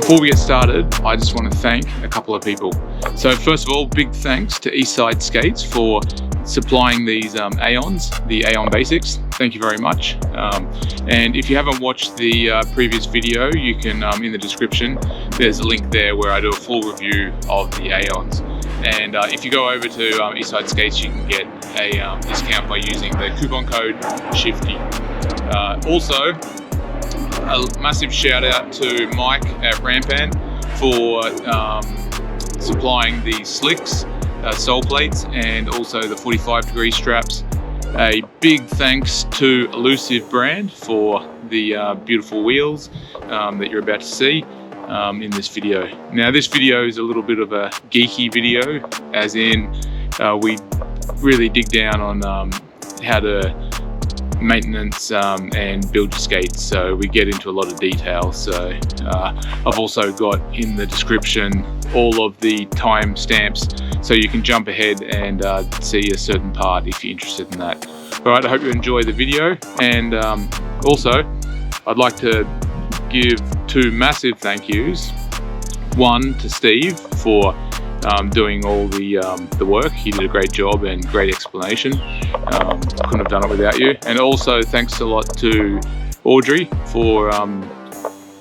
before we get started, I just want to thank a couple of people. So first of all, big thanks to Eastside Skates for supplying these AEONs, the AEON Basics. Thank you very much. And if you haven't watched the previous video, you can, in the description, there's a link there where I do a full review of the AEONs. And if you go over to Eastside Skates, you can get a discount by using the coupon code SHIFTY. Also, a massive shout out to Mike at Rampan for supplying the SLIQX sole plates and also the 45-degree straps. A big thanks to Illusive brand for the beautiful wheels that you're about to see in this video. Now this video is a little bit of a geeky video, as in we really dig down on how to maintenance and build your skates, so we get into a lot of detail. So I've also got in the description all of the time stamps so you can jump ahead and see a certain part if you're interested in that. Alright, I hope you enjoy the video, and also I'd like to give two massive thank yous. One to Steve for doing all the work. He did a great job and great explanation. Couldn't have done it without you. And also thanks a lot to Audrey for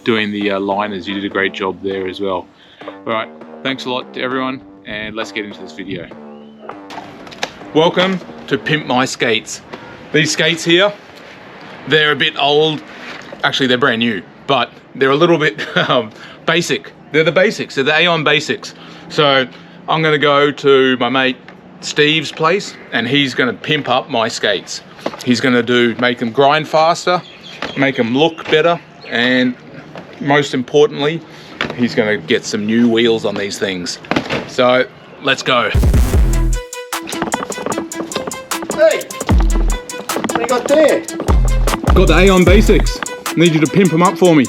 doing the liners. You did a great job there as well. Alright, thanks a lot to everyone, and let's get into this video. Welcome to Pimp My Skates. These skates here, they're a bit old. Actually, they're brand new, but they're a little bit basic. They're the basics, they're the AEON Basics. So I'm gonna go to my mate Steve's place and he's gonna pimp up my skates. He's gonna make them grind faster, make them look better, and most importantly, he's gonna get some new wheels on these things. So let's go. Hey, what you got there? Got the AEON Basics. Need you to pimp them up for me.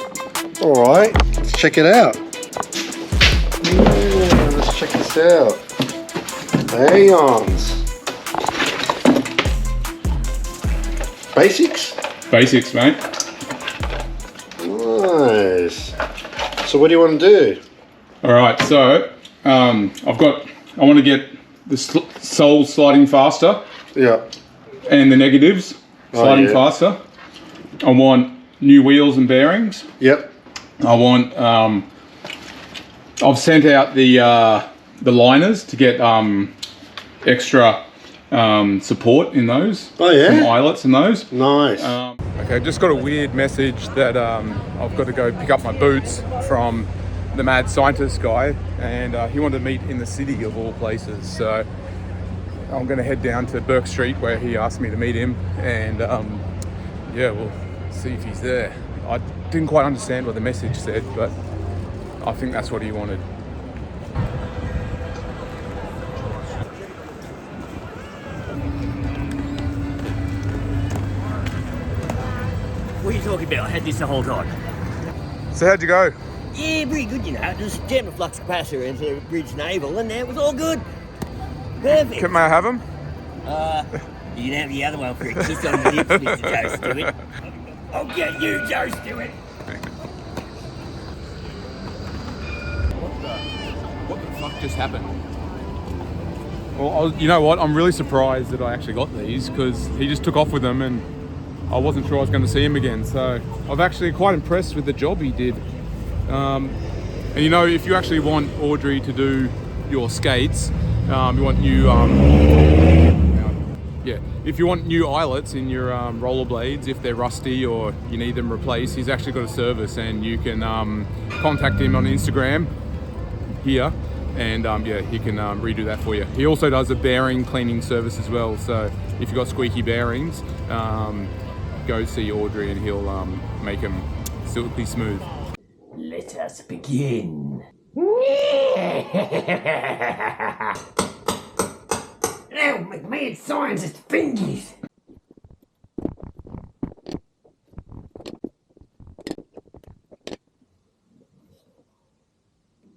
All right, let's check it out. Yeah, let's check this out. AEONs. Basics? Basics, mate. Nice. So what do you want to do? All right, so I want to get the soles sliding faster. Yeah. And the negatives sliding faster. I want new wheels and bearings. Yep. I want, I've sent out the liners to get extra support in those. Oh yeah? Some eyelets and those. Nice. Okay, just got a weird message that I've got to go pick up my boots from the mad scientist guy, and he wanted to meet in the city of all places. So I'm going to head down to Burke Street where he asked me to meet him, and yeah, we'll see if he's there. I didn't quite understand what the message said, but I think that's what he wanted. What are you talking about? I had this the whole time. So how'd you go? Yeah, pretty good, you know. Just jammed a flux capacitor into the bridge navel and it was all good. Perfect. May I have him? You can have the other one for a kiss on the lips, Mr. Joe Stewart. I'll get you, Joe Stewart. What the fuck just happened? Well, you know what? I'm really surprised that I actually got these, because he just took off with them and I wasn't sure I was going to see him again. So I'm actually quite impressed with the job he did. And you know, if you actually want Audrey to do your skates, you want new if you want new eyelets in your rollerblades, if they're rusty or you need them replaced, he's actually got a service, and you can contact him on Instagram here, and yeah, he can redo that for you. He also does a bearing cleaning service as well, so if you've got squeaky bearings, go see Audrey and he'll make them silky smooth. Let us begin. Now, McMahon scientist fingers.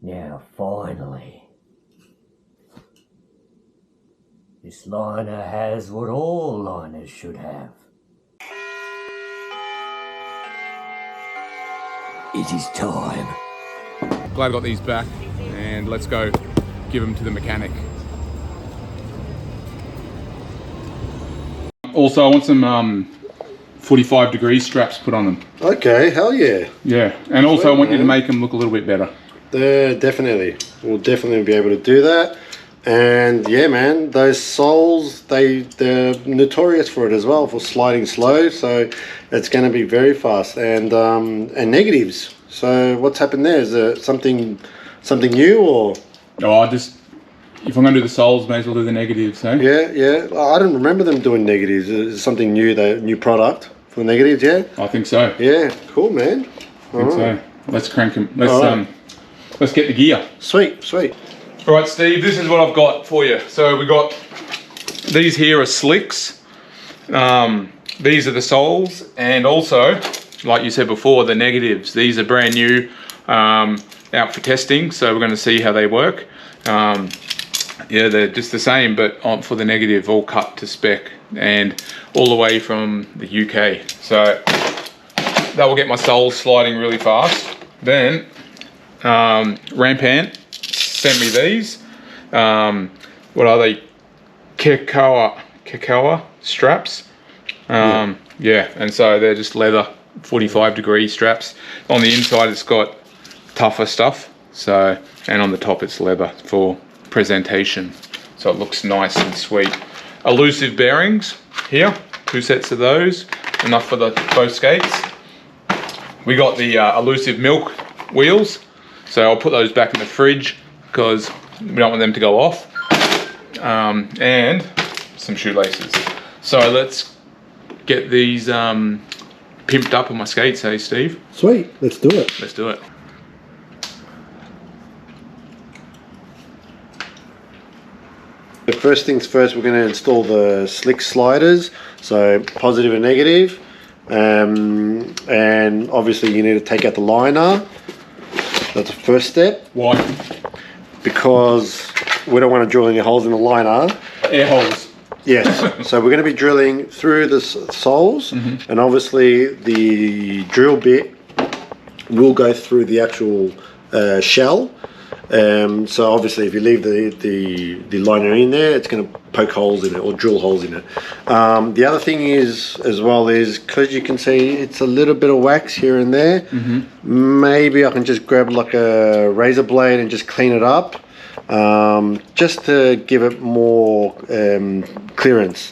Now, finally, this liner has what all liners should have. It is time glad I got these back, and let's go give them to the mechanic. Also, I want some 45-degree straps put on them. Okay, hell yeah. Yeah, and also I want you to make them look a little bit better. Definitely. We'll definitely be able to do that. And yeah, man, those soles, they're notorious for it as well, for sliding slow. So it's going to be very fast. And negatives. So what's happened there? Is it something new, or? Oh, if I'm going to do the soles, may as well do the negatives, eh? Yeah. I don't remember them doing negatives. Is it something new, new product for negatives? Yeah. I think so. Yeah. Cool, man. I think so. Let's crank them. Let's get the gear. Sweet. All right, Steve, this is what I've got for you. So we got, these here are SLIQX. These are the soles, and also, like you said before, the negatives. These are brand new, out for testing, so we're going to see how they work. Yeah, they're just the same, but for the negative, all cut to spec and all the way from the UK. So that will get my soles sliding really fast. Then Rampant sent me these. What are they? Cacao straps. Yeah, and so they're just leather 45-degree straps. On the inside, it's got tougher stuff. So, and on the top, it's leather for presentation. So it looks nice and sweet. Illusive bearings here, 2 sets of those, enough for both skates. We got the Illusive milk wheels. So I'll put those back in the fridge because we don't want them to go off. And some shoelaces. So let's get these pimped up on my skates, hey Steve? Sweet, let's do it. Let's do it. First things first, we're going to install the SLIQX sliders, so positive and negative. And obviously you need to take out the liner. That's the first step. Why? Because we don't want to drill any holes in the liner. Air holes. Yes, so we're going to be drilling through the soles, and obviously the drill bit will go through the actual shell. So obviously if you leave the liner in there, it's going to poke holes in it or drill holes in it. The other thing is, as well, is because you can see it's a little bit of wax here and there, maybe I can just grab like a razor blade and just clean it up, just to give it more clearance.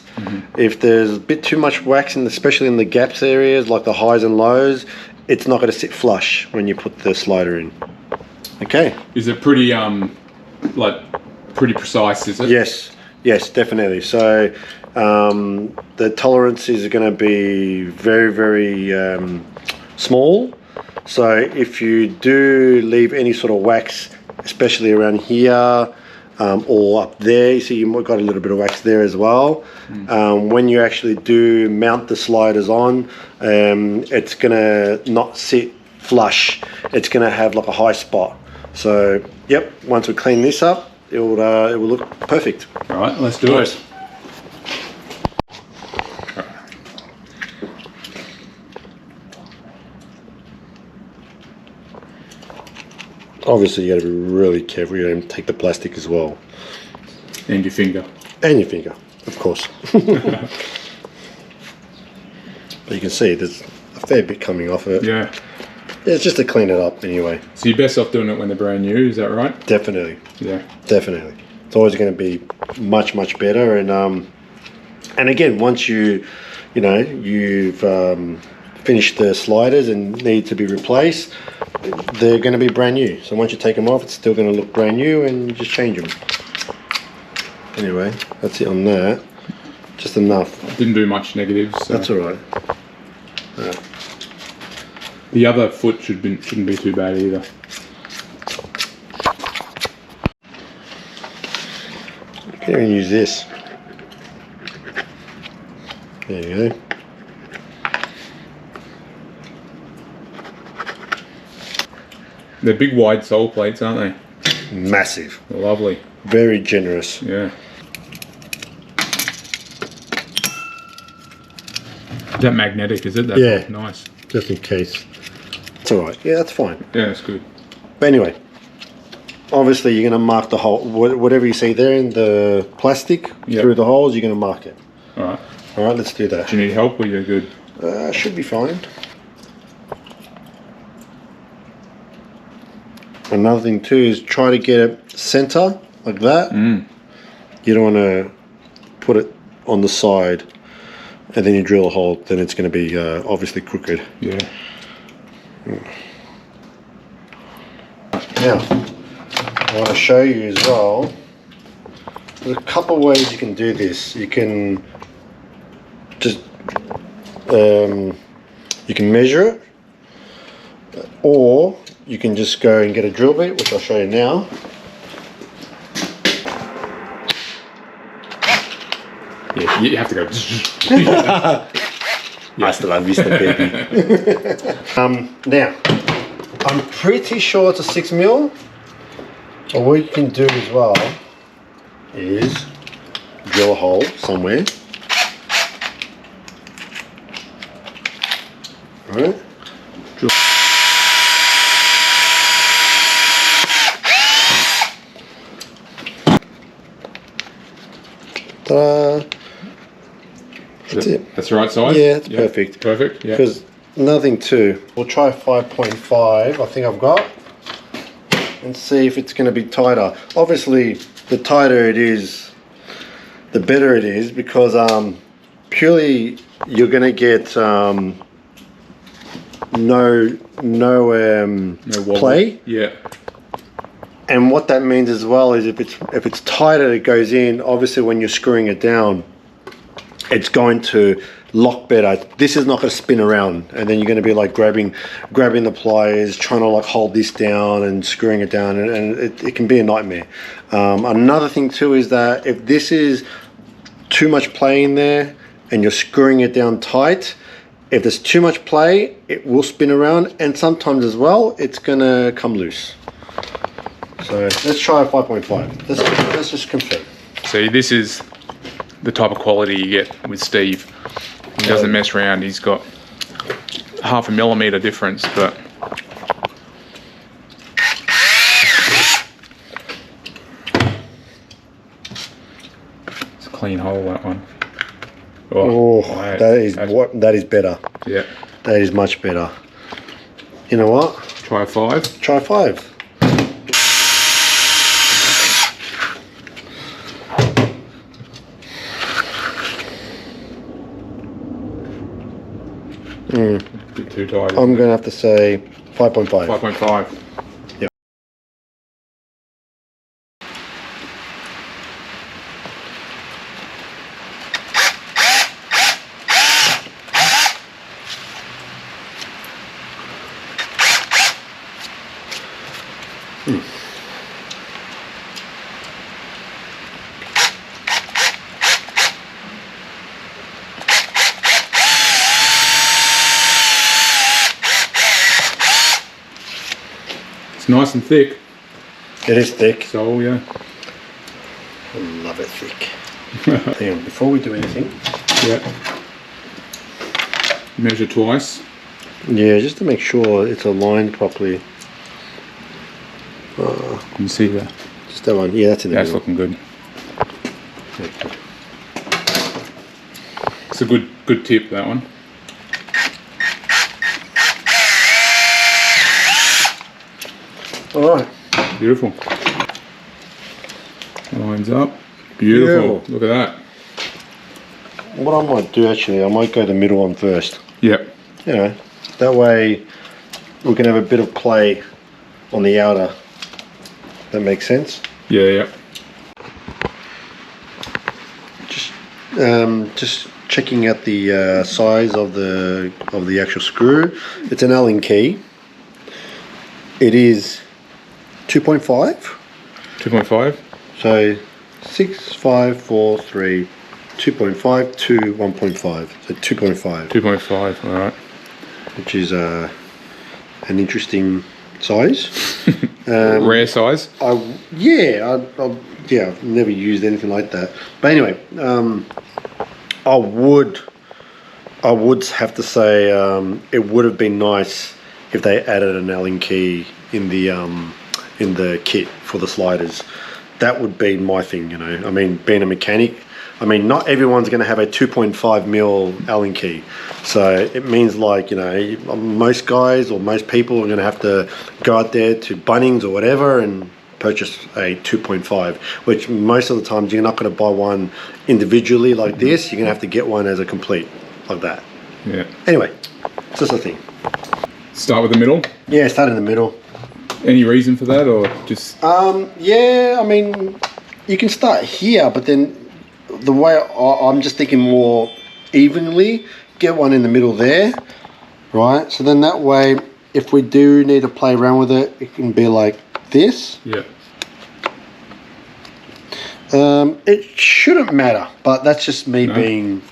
If there's a bit too much wax, especially in the gaps areas, like the highs and lows, it's not going to sit flush when you put the slider in. Okay. Is it pretty pretty precise, is it? Yes, definitely. So the tolerance is going to be very, very small. So if you do leave any sort of wax, especially around here or up there, you see you've got a little bit of wax there as well. When you actually do mount the sliders on, it's going to not sit flush. It's going to have like a high spot. So, yep, once we clean this up, it will look perfect. All right, let's do it. Obviously, you got to be really careful. You don't take the plastic as well. And your finger. And your finger, of course. But you can see there's a fair bit coming off it. Yeah. Yeah, it's just to clean it up anyway. So you're best off doing it when they're brand new, is that right? Definitely. Yeah. Definitely. It's always going to be much, much better. And again, once you've finished the sliders and need to be replaced, they're going to be brand new. So once you take them off, it's still going to look brand new, and you just change them. Anyway, that's it on that. Just enough. Didn't do much negatives. So. That's all right. The other foot shouldn't be too bad either. You can even use this. There you go. They're big wide sole plates, aren't they? Massive. They're lovely. Very generous. Yeah. Is that magnetic, is it? That's yeah. Nice. Just in case. It's alright. Yeah, that's fine. Yeah, that's good. But anyway, obviously you're going to mark the hole, whatever you see there in the plastic through the holes, you're going to mark it. All right, let's do that. Do you need help or you're good? Should be fine. Another thing too is try to get it center like that. You don't want to put it on the side and then you drill a hole, then it's going to be obviously crooked. Yeah. Now, I want to show you as well, there's a couple of ways you can do this. You can just, you can measure it, or you can just go and get a drill bit, which I'll show you now. Yeah, you have to go. Hasta la vista, baby. Now, I'm pretty sure it's a 6mm. But what you can do as well is drill a hole somewhere. Alright. Ta-da. That's it. That's the right size? Yeah, it's perfect. Perfect, yeah. Because nothing too. We'll try 5.5, I think I've got, and see if it's going to be tighter. Obviously, the tighter it is, the better it is, because purely you're going to get no play. Yeah. And what that means as well is if it's tighter, it goes in. Obviously, when you're screwing it down, it's going to lock better. This is not going to spin around, and then you're going to be like grabbing the pliers, trying to like hold this down and screwing it down, and it can be a nightmare. Another thing too is that if this is too much play in there and you're screwing it down tight, if there's too much play, it will spin around, and sometimes as well, it's going to come loose. So let's try a 5.5. Let's just confirm. See, this is the type of quality you get with Steve. He doesn't mess around. He's got 0.5 millimeter difference, but it's a clean hole, that one. Oh, that is better. Yeah. That is much better. You know what? Try a 5. Try 5. A bit too tight. I'm going to have to say 5.5. 5.5. Yeah. It's nice and thick. It is thick. So, yeah. I love it thick. Hang on, before we do anything. Yeah. Measure twice. Yeah, just to make sure it's aligned properly. You can see that. Just that one. Yeah, that's in the That's middle. looking good. Yeah, good. It's a good tip, that one. All right. Beautiful. Lines up. Beautiful. Look at that. What I might do actually, I might go the middle one first. Yep. You know, that way we can have a bit of play on the outer. That makes sense. Yeah. Just checking out the size of the actual screw. It's an Allen key. It is 2.5. 2.5. So 6, 5, 4, 3, 2.5 to 1.5. So 2.5. 2.5. All right. Which is an interesting size. Rare size. I've never used anything like that. But anyway, I would have to say it would have been nice if they added an Allen key in the kit for the sliders. That would be my thing, you know. I mean, being a mechanic, I mean, not everyone's going to have a 2.5 mil Allen key. So it means, like, you know, most guys or most people are going to have to go out there to Bunnings or whatever and purchase a 2.5, which most of the times you're not going to buy one individually like this. You're going to have to get one as a complete, like that. Yeah. Anyway, it's just a thing. Start with the middle. Yeah, start in the middle. Any reason for that, or just? Yeah, I mean, you can start here, but then the way I'm just thinking more evenly, get one in the middle there, right? So then that way, if we do need to play around with it, it can be like this. Yeah. It shouldn't matter, but that's just me being,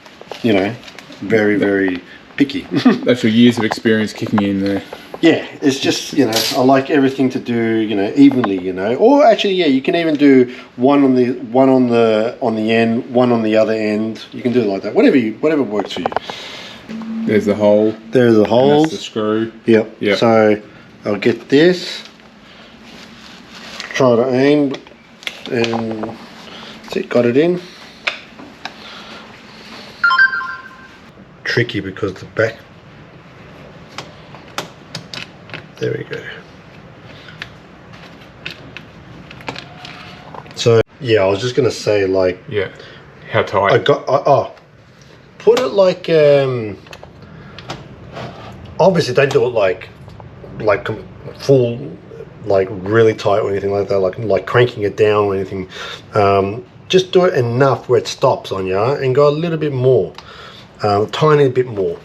you know, very, very picky. That's your years of experience kicking in there. Yeah, it's just, you know, I like everything to do, you know, evenly, you know. Or actually, yeah, you can even do one on the end, one on the other end. You can do it like that. Whatever works for you. There's the hole. There's the holes. That's the screw. Yep. Yep. So I'll get this. Try to aim, and that's it. Got it in. Tricky because the back. There we go. So yeah, I was just gonna say, like, Yeah. How tight? Put it like, obviously don't do it like full, like really tight or anything like that, like cranking it down or anything. Just do it enough where it stops on you, and go a little bit more, tiny bit more.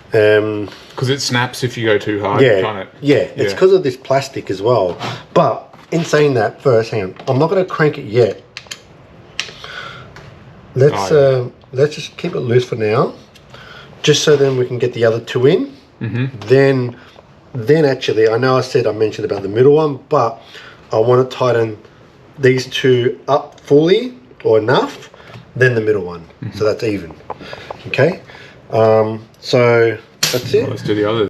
Because it snaps if you go too hard. Yeah, it's because of this plastic as well. But in saying that, first, hang on, I'm not going to crank it yet. Let's just keep it loose for now, just so then we can get the other two in. Then actually, I know I mentioned about the middle one, but I want to tighten these two up fully or enough, then the middle one, so that's even. Okay, so that's it. Well, let's do the other.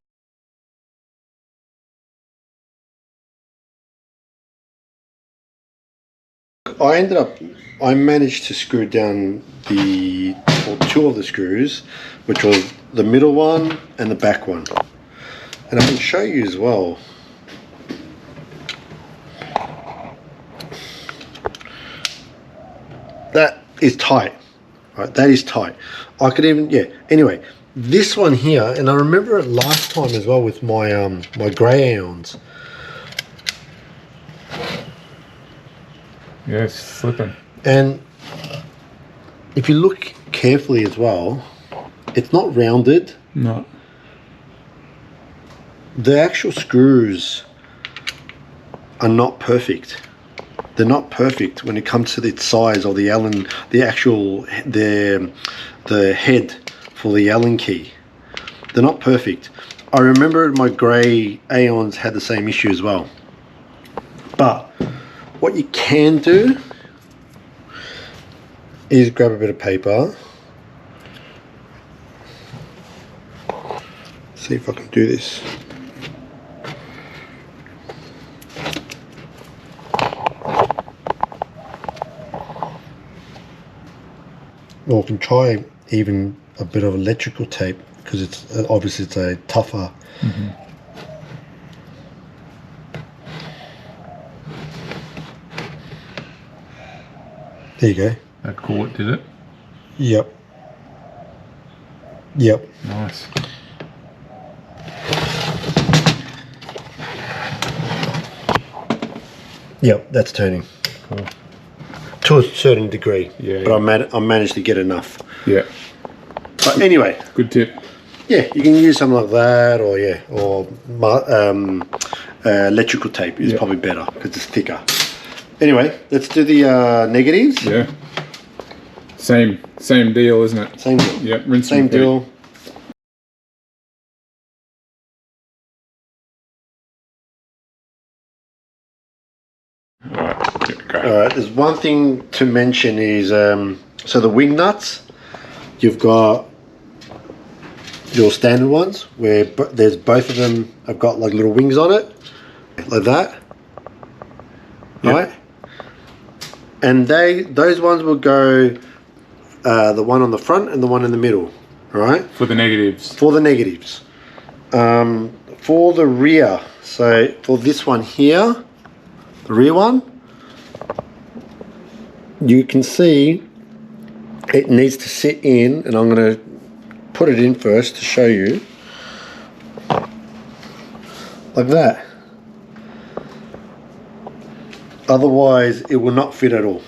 I managed to screw down two of the screws, which was the middle one and the back one. And I can show you as well. That is tight, right? That is tight. I could even, yeah. Anyway, this one here, and I remember it last time as well with my my grey Aeons. Yeah, it's slipping. And if you look carefully as well, it's not rounded. No. The actual screws are not perfect. They're not perfect when it comes to the size of the Allen, the head for the Allen key. They're not perfect. I remember my grey Aeons had the same issue as well. But what you can do is grab a bit of paper. See if I can do this. Or I can try even a bit of electrical tape, because it's obviously it's a tougher. There you go. That caught, did it? Yep. Yep. Nice. Yep, that's turning. Cool. To a certain degree. Yeah. But I managed to get enough. Yeah. But anyway. Good tip. Yeah, you can use something like that, or electrical tape is probably better because it's thicker. Anyway, let's do the negatives. Yeah. Same deal, isn't it? Same deal. Yep. Rinse Same and repeat. deal. Alright, there's one thing to mention is so the wing nuts, you've got your standard ones where there's both of them have got like little wings on it, like that. right? And those ones will go, the one on the front and the one in the middle, right? For the negatives. For the negatives. For the rear, so for this one here, the rear one, you can see it needs to sit in, and I'm going to put it in first to show you, like that. Otherwise it will not fit at all.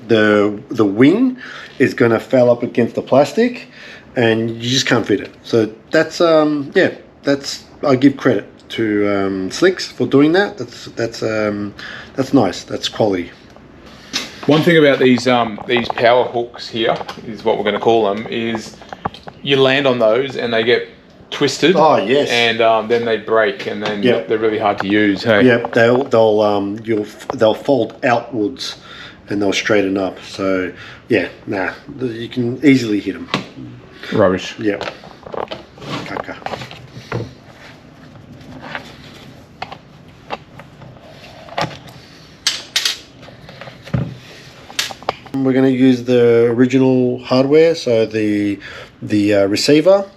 The wing is going to foul up against the plastic and you just can't fit it. So that's yeah, that's, I give credit to SLIQX for doing that. That's nice, that's quality. One thing about these power hooks here, is what we're going to call them, is you land on those and they get twisted. Oh yes. And then they break, and then they're really hard to use. Hey. Yep, they'll fold outwards and they'll straighten up. So yeah, nah, you can easily hit them. Rubbish. Yep. Caca. We're going to use the original hardware, so the receiver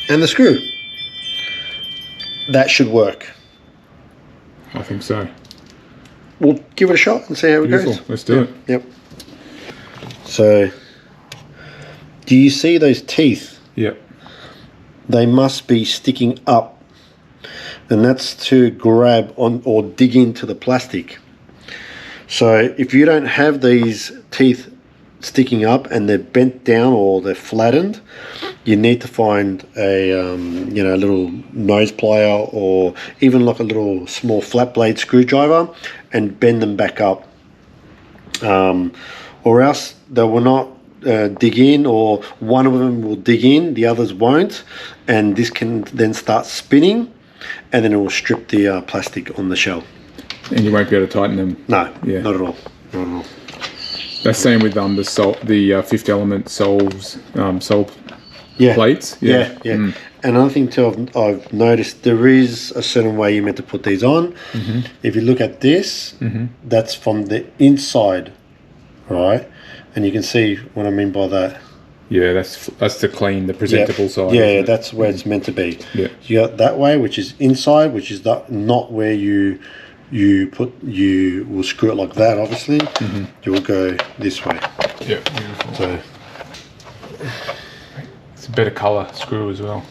and the screw. That should work. I think so. We'll give it a shot and see how it goes. Let's do it. Yep. So, do you see those teeth? Yep. They must be sticking up, and that's to grab on or dig into the plastic. So if you don't have these teeth sticking up and they're bent down or they're flattened, you need to find a you know, a little nose plier or even like a little small flat blade screwdriver and bend them back up, or else they will not dig in, or one of them will dig in, the others won't, and this can then start spinning and then it will strip the plastic on the shell. And you won't be able to tighten them. No, not at all. Not at all. That's same with the Fifth Element sole plates. Yeah. And another thing too, I've noticed, there is a certain way you're meant to put these on. If you look at this, that's from the inside, right? And you can see what I mean by that. Yeah, that's the clean, the presentable side. Yeah, that's where it's meant to be. Yeah. You got that way, which is inside, which is not where you will screw it like that, obviously. You will go this way. Yeah, beautiful. So it's a better colour screw as well.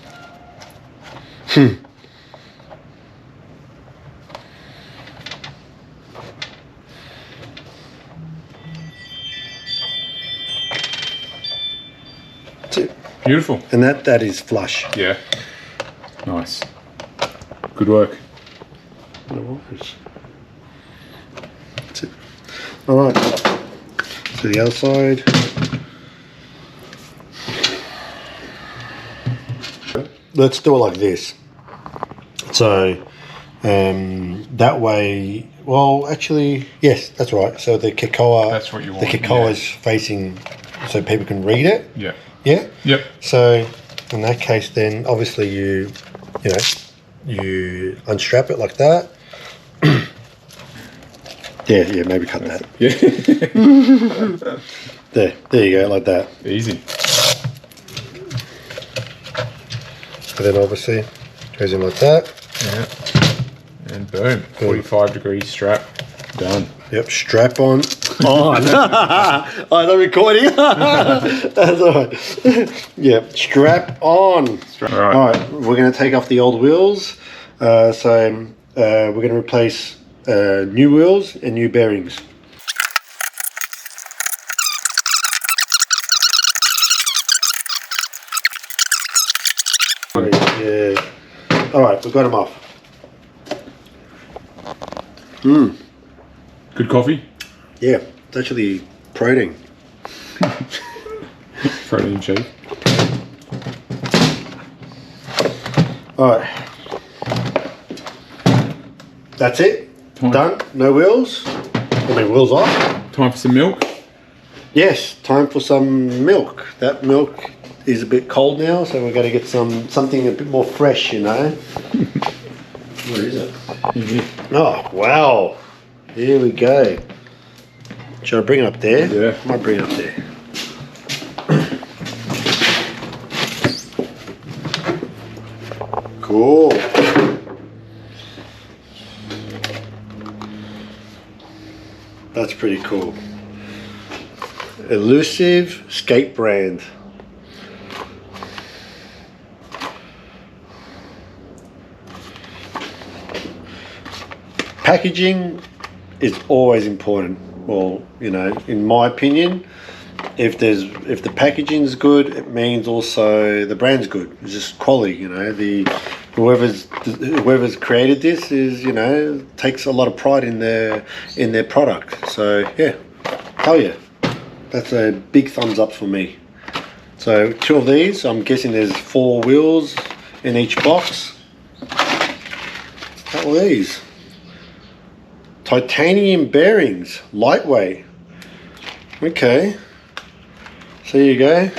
that's it. Beautiful. And that is flush. Yeah. Nice. Good work. That's it. Alright, so the other side. Let's do it like this. So that way, well actually, yes, that's right. So the Kikoa, That's what you want, the Kikoa is facing so people can read it. Yeah. Yeah? Yep. So in that case then obviously you unstrap it like that. Yeah, maybe cut that. Yeah. There you go, like that. Easy. And then obviously goes in like that. Yeah. And boom, 45 degree strap, done. Yep, strap on. Oh, I'm recording. That's all right. Yep, strap on. All right. All right, we're going to take off the old wheels. So we're going to replace new wheels and new bearings. Yeah. All right, we've got them off. Good coffee? Yeah, it's actually protein. Protein shake. All right. That's it. Time. Done. No wheels. I mean, wheels off. Time for some milk? Yes, time for some milk. That milk is a bit cold now, so we're going to get something a bit more fresh, you know. Where is it? Oh, wow. Here we go. Should I bring it up there? Yeah. I might bring it up there. Cool. That's pretty cool. Illusive skate brand. Packaging is always important. Well, you know, in my opinion, if the packaging is good, it means also the brand's good. It's just quality, you know. Whoever's created this is, you know, takes a lot of pride in their product. So yeah, hell yeah, that's a big thumbs up for me. So 2 of these. I'm guessing there's 4 wheels in each box. A couple of these. Titanium bearings, lightweight. Okay. So there you go.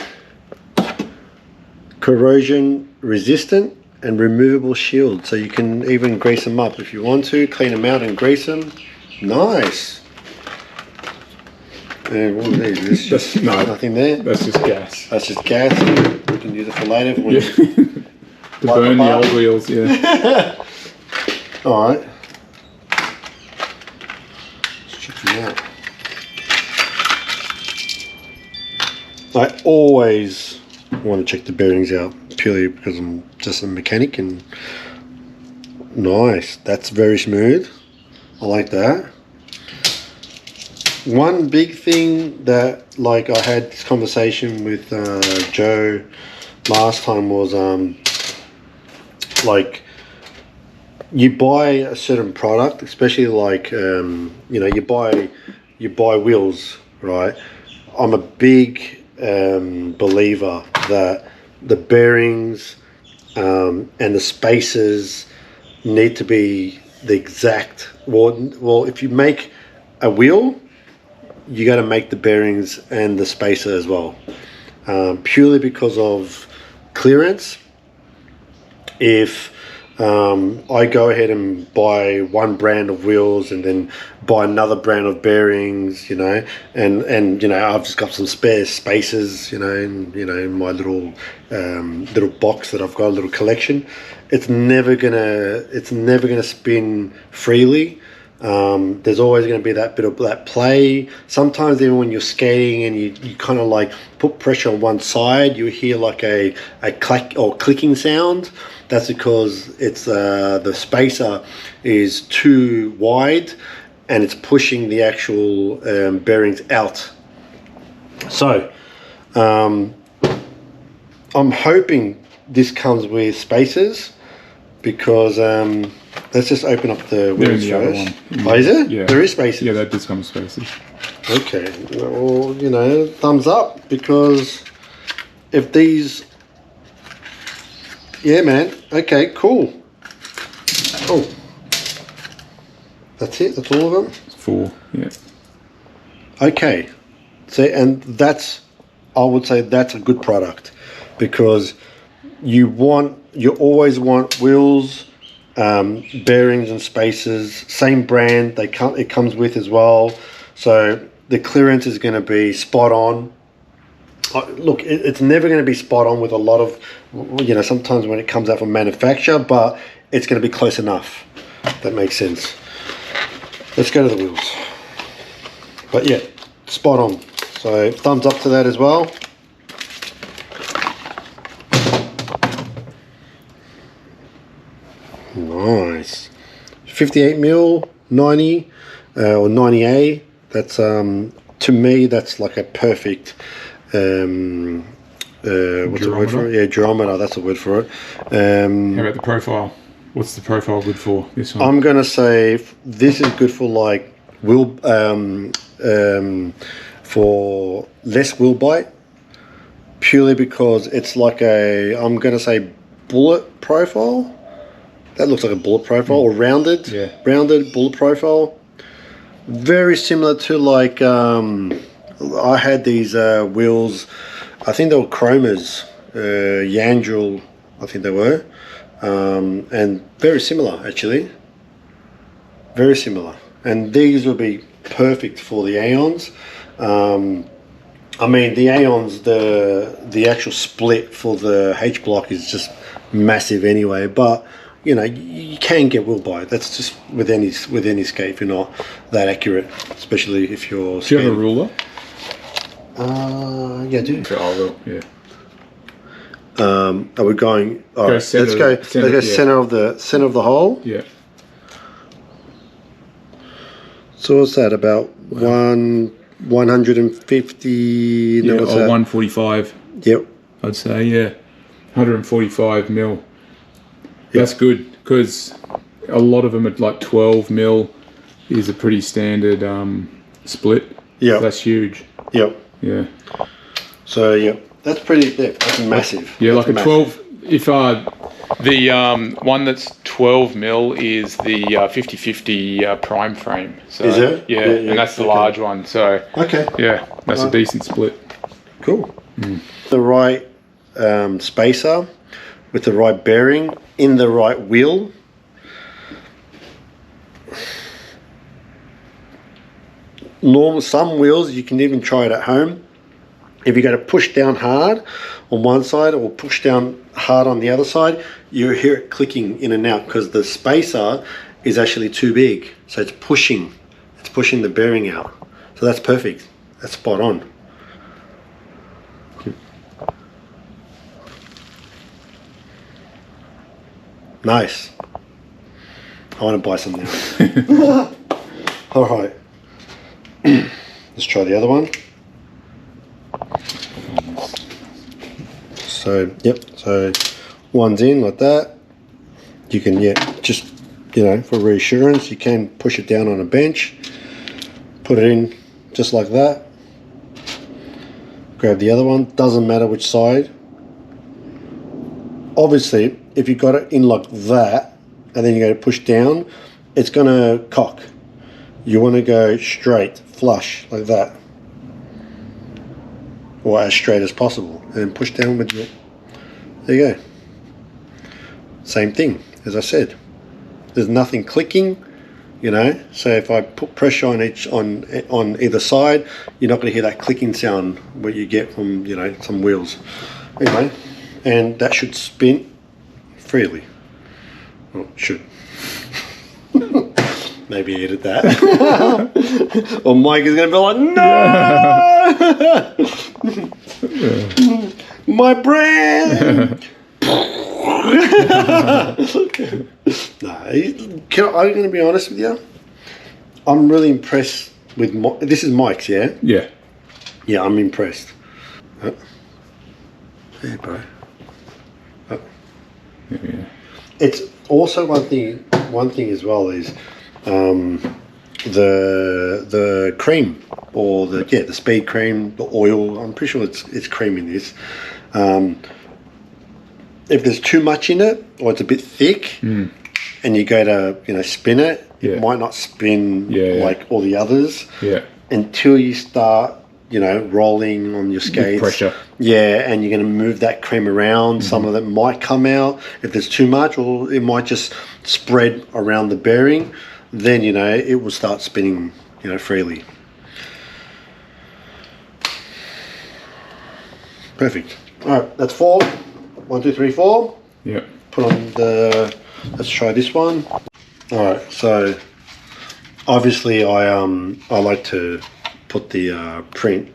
Corrosion resistant and removable shield. So you can even grease them up if you want to. Clean them out and grease them. Nice. And what are these? There's just nothing there. That's just gas. That's just gas. We can use it for later. Yeah. To burn the old wheels, yeah. Alright. Out. I always want to check the bearings out purely because I'm just a mechanic. And nice, that's very smooth. I like that. One big thing that, like, I had this conversation with Joe last time was like, you buy a certain product, especially like you know, you buy wheels, right? I'm a big believer that the bearings and the spacers need to be the exact. Well, if you make a wheel, you got to make the bearings and the spacer as well, purely because of clearance. If I go ahead and buy one brand of wheels and then buy another brand of bearings, you know, and you know, I've just got some spare spacers, you know, in my little box that I've got, a little collection. It's never gonna spin freely. There's always going to be that bit of that play. Sometimes even when you're skating and you kind of like put pressure on one side, you hear like a clack or clicking sound. That's because it's the spacer is too wide and it's pushing the actual bearings out. So I'm hoping this comes with spacers, because let's just open up the wheels first. Oh, is it? Yeah. There is spacers. Yeah, that does come with spacers. Okay. Well, you know, thumbs up, because if these... Yeah, man. Okay, cool. Oh. That's it? That's all of them? 4, yeah. Okay. So, and that's... I would say that's a good product, because you always want wheels, bearings and spacers, same brand it comes with as well, so the clearance is going to be spot on. Look, it's never going to be spot on with a lot of, you know, sometimes when it comes out from manufacturer, but it's going to be close enough. That makes sense. Let's go to the wheels. But yeah, spot on. So thumbs up to that as well. Nice. 58mm 90 or 90A. That's to me that's like a perfect what's the word for it? Yeah, durometer, that's the word for it. How about the profile? What's the profile good for this one? I'm gonna say this is good for like wheel for less wheel bite, purely because it's like I'm gonna say bullet profile. That looks like a bullet profile, or rounded, yeah. Rounded bullet profile. Very similar to like, I had these wheels, I think they were Chromas, Yandril, I think they were, and very similar actually. very similar. And these will be perfect for the Aeons. I mean, the Aeons, the actual split for the H block is just massive anyway. But you know, you can get wheel by. That's just with any skate if you're not that accurate, especially if you're. Do you have a ruler? Yeah, I do. Yeah. Are we going? All right, let's center, go. Let's go center of the hole. Yeah. So what's that? About 150. Yeah, No, what's that? 145. Yep. I'd say, yeah, 145 mil. That's good because a lot of them are like 12 mil is a pretty standard split. Yeah. That's huge. Yep. Yeah. So yeah, that's pretty. Yeah, that's massive. Yeah, that's like a 12. If the one that's 12 mil is the 50/50 prime frame. So, is it? Yeah, and that's the large one. So okay. Yeah, that's a decent split. Cool. The right spacer with the right bearing in the right wheel. Some wheels you can even try it at home. If you go to push down hard on one side or push down hard on the other side, you hear it clicking in and out because the spacer is actually too big. So it's pushing the bearing out. So that's perfect. That's spot on. Nice. I want to buy some now. All right. Let's try the other one. So, yep. So, one's in like that. You can, just, for reassurance, you can push it down on a bench. Put it in just like that. Grab the other one. Doesn't matter which side. Obviously, if you got it in like that, and then you go to push down, it's going to cock. You want to go straight, flush, like that. Or as straight as possible. And then push down with it. There you go. Same thing, as I said. There's nothing clicking, So if I put pressure on either side, you're not going to hear that clicking sound what you get from, some wheels. Anyway, and that should spin freely. Well, it should. Maybe edit that. Or Mike is going to be like, no! My brand! No, I'm going to be honest with you. I'm really impressed with this is Mike's, yeah? Yeah. Yeah, I'm impressed. Oh. Yeah, bro. Oh. Yeah. It's also one thing as well is the cream or the speed cream, the oil. I'm pretty sure it's cream in this. If there's too much in it or it's a bit thick, and you go to spin it, it might not spin like all the others. Yeah. Until you start rolling on your skates. With pressure. Yeah, and you're going to move that cream around. Some of it might come out if there's too much, or it might just spread around the bearing. Then, it will start spinning, freely. Perfect. All right, that's 4. 1, 2, 3, 4. Yeah. Put on let's try this one. All right, so obviously I like to put the print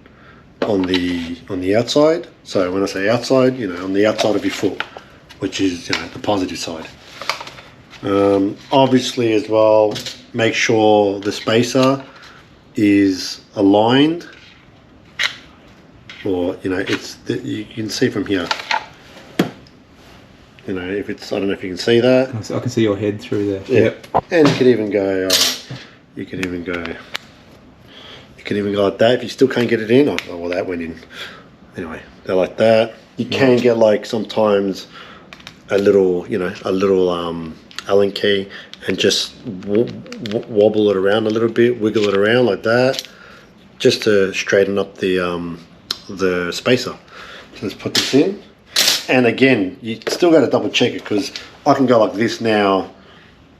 on the outside. So when I say outside, on the outside of your foot, which is the positive side. Obviously as well, make sure the spacer is aligned, or you can see from here. If it's, I don't know if you can see that. I can see your head through there. Yeah. Yep. And you can even go. You can even go like that. If you still can't get it in, oh well, that went in. Anyway, they're like that. You can get like sometimes a little Allen key and just wobble it around a little bit, wiggle it around like that, just to straighten up the spacer. So let's put this in. And again, you still got to double check it, because I can go like this now,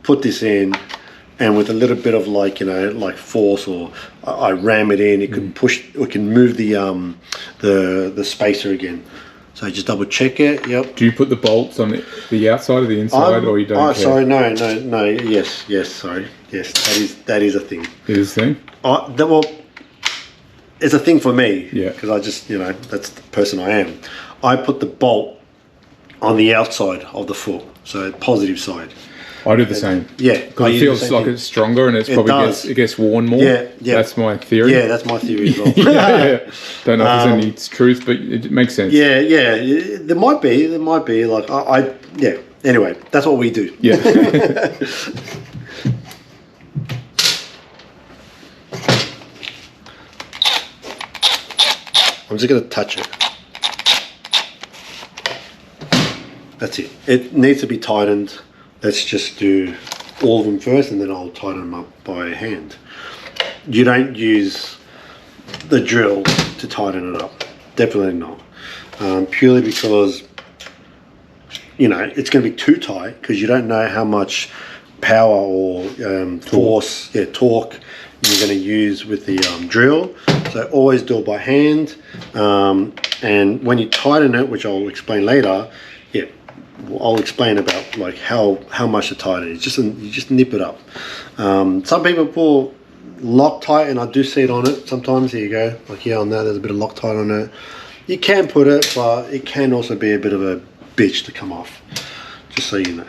put this in, and with a little bit of like, you know, like force, or I ram it in, it can push, it can move the spacer again. So just double check it. Yep. Do you put the bolts on the outside or the inside, or you don't care? Sorry, no. Yes, sorry. Yes, that is a thing. It is a thing? Well, it's a thing for me. Yeah. Because I just, you know, that's the person I am. I put the bolt on the outside of the foot, so positive side. I do the same. Yeah. Because it feels like it's stronger, and it gets worn more. Yeah. That's my theory. Yeah, that's my theory as well. yeah. Don't know if there's any truth, but it makes sense. Yeah. There might be like yeah. Anyway, that's what we do. Yeah. I'm just gonna touch it. That's it. It needs to be tightened. Let's just do all of them first, and then I'll tighten them up by hand. You don't use the drill to tighten it up. Definitely not. Purely because, you know, it's going to be too tight, because you don't know how much power or force, torque you're going to use with the drill. So always do it by hand. And when you tighten it, which I'll explain later, I'll explain about like how much to tighten it. You just nip it up. Some people pull Loctite, and I do see it on it sometimes. Here you go, like here on that, there's a bit of Loctite on it. You can put it, but it can also be a bit of a bitch to come off, just so you know.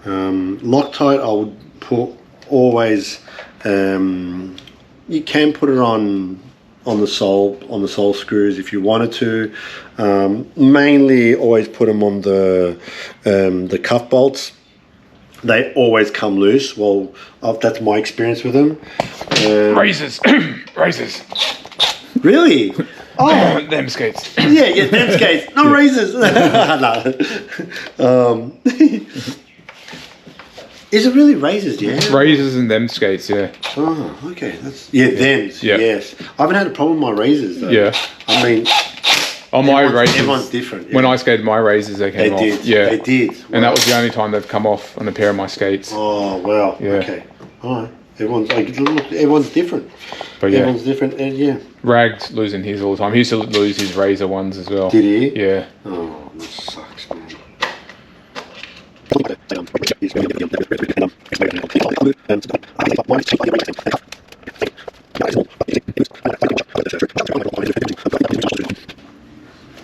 Loctite I would put always, you can put it on the sole screws if you wanted to. Mainly always put them on the cuff bolts. They always come loose. Well, that's my experience with them. Razors. Razors. Really? Oh, them skates. Yeah, them skates. No razors. No. Is it really razors? Yeah. Razors and them skates. Yeah. Oh, okay. Thems. Yeah. Yes. I haven't had a problem with my razors though. Yeah. I mean, on my razors, everyone's different. Yeah. When I skated my razors, they came off. Yeah. They did. And that was the only time they've come off on a pair of my skates. Oh wow. Yeah. Okay. All right. Everyone's different. But yeah. Everyone's different. And yeah. Rag's losing his all the time. He used to lose his razor ones as well. Did he? Yeah. Oh, that sucks, man.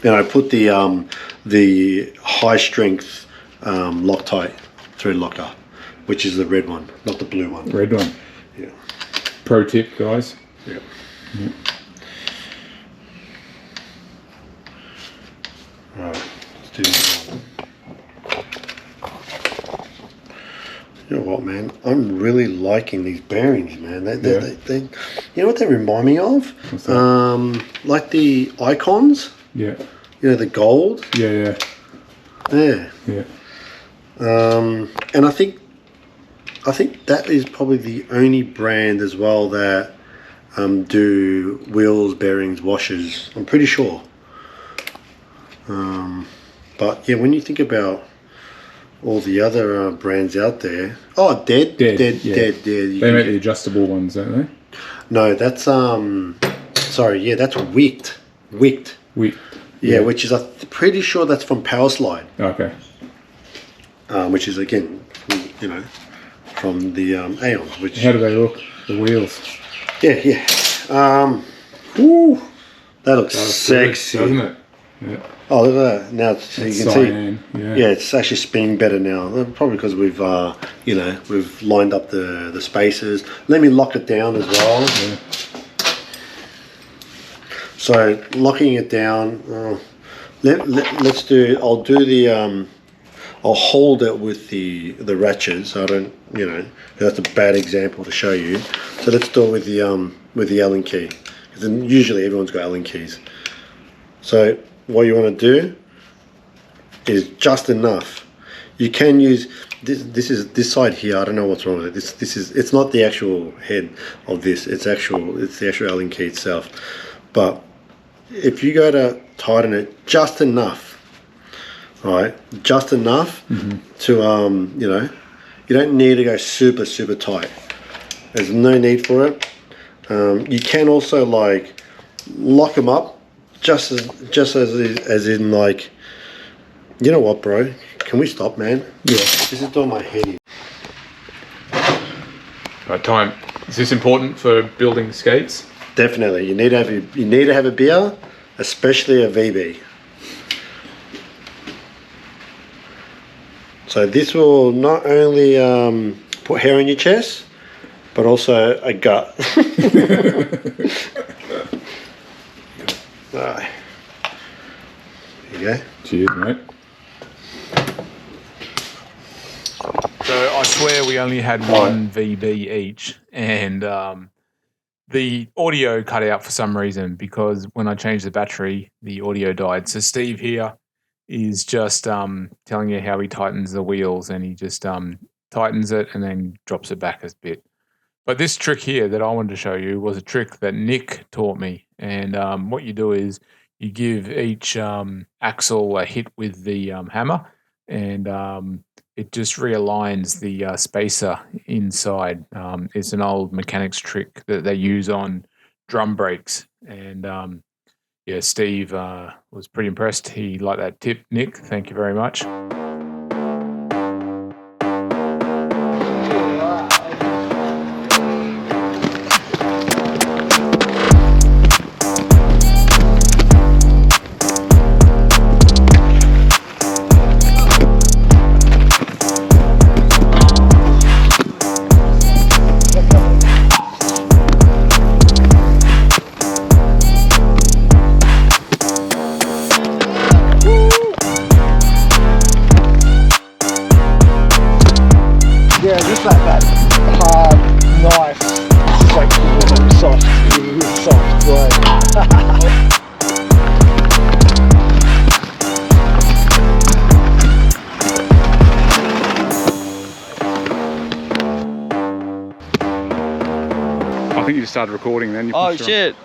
And I put the high strength Loctite thread locker, which is the red one, not the blue one. Red one. Yeah. Pro tip, guys. Yeah. All right. Let's do this one. You know what, man? I'm really liking these bearings, man. They you know what they remind me of? What's that? Like the icons. Yeah. You know, the gold. Yeah. Yeah. Yeah. And I think that is probably the only brand as well that do wheels, bearings, washers. I'm pretty sure. But yeah, when you think about all the other brands out there, Dead. Yeah. Dead. They make the adjustable ones, don't they? No, that's sorry, yeah, that's Wicked. Yeah, which is I'm pretty sure that's from Power Slide. Okay. Which is again, you know, from the Aeons. Which How do they look? The wheels. Yeah. Woo, that looks sexy, doesn't it? Yeah. Oh, look at that! Now so you can cyan, see. Yeah. It's actually spinning better now. Probably because we've, you know, we've lined up the spacers. Let me lock it down as well. Yeah. So locking it down. Let's do. I'll do the. I'll hold it with the ratchets. I don't, you know, that's a bad example to show you. So let's do it with the Allen key. Because usually everyone's got Allen keys. So what you want to do is just enough. You can use this side here. I don't know what's wrong with it. It's not the actual head of this. It's the actual Allen key itself. But if you go to tighten it just enough, right? Just enough to you know, You don't need to go super tight. There's no need for it. You can also like lock them up just as in like, you know what, bro? Can we stop, man? Yeah. This is doing my head in. Right, time. Is this important for building skates? Definitely. You need to have a beer, especially a VB. So this will not only put hair on your chest, but also a gut. Right. There you go. Cheers, mate. So I swear we only had one VB each, and the audio cut out for some reason because when I changed the battery, the audio died. So Steve here is just telling you how he tightens the wheels, and he just tightens it and then drops it back a bit. But this trick here that I wanted to show you was a trick that Nick taught me. And what you do is you give each axle a hit with the hammer, and it just realigns the spacer inside. It's an old mechanics trick that they use on drum brakes. And yeah, Steve was pretty impressed. He liked that tip, Nick. Thank you very much. Yeah, just like that hard, nice, flexible, soft, right? I think you just started recording then. You Oh shit!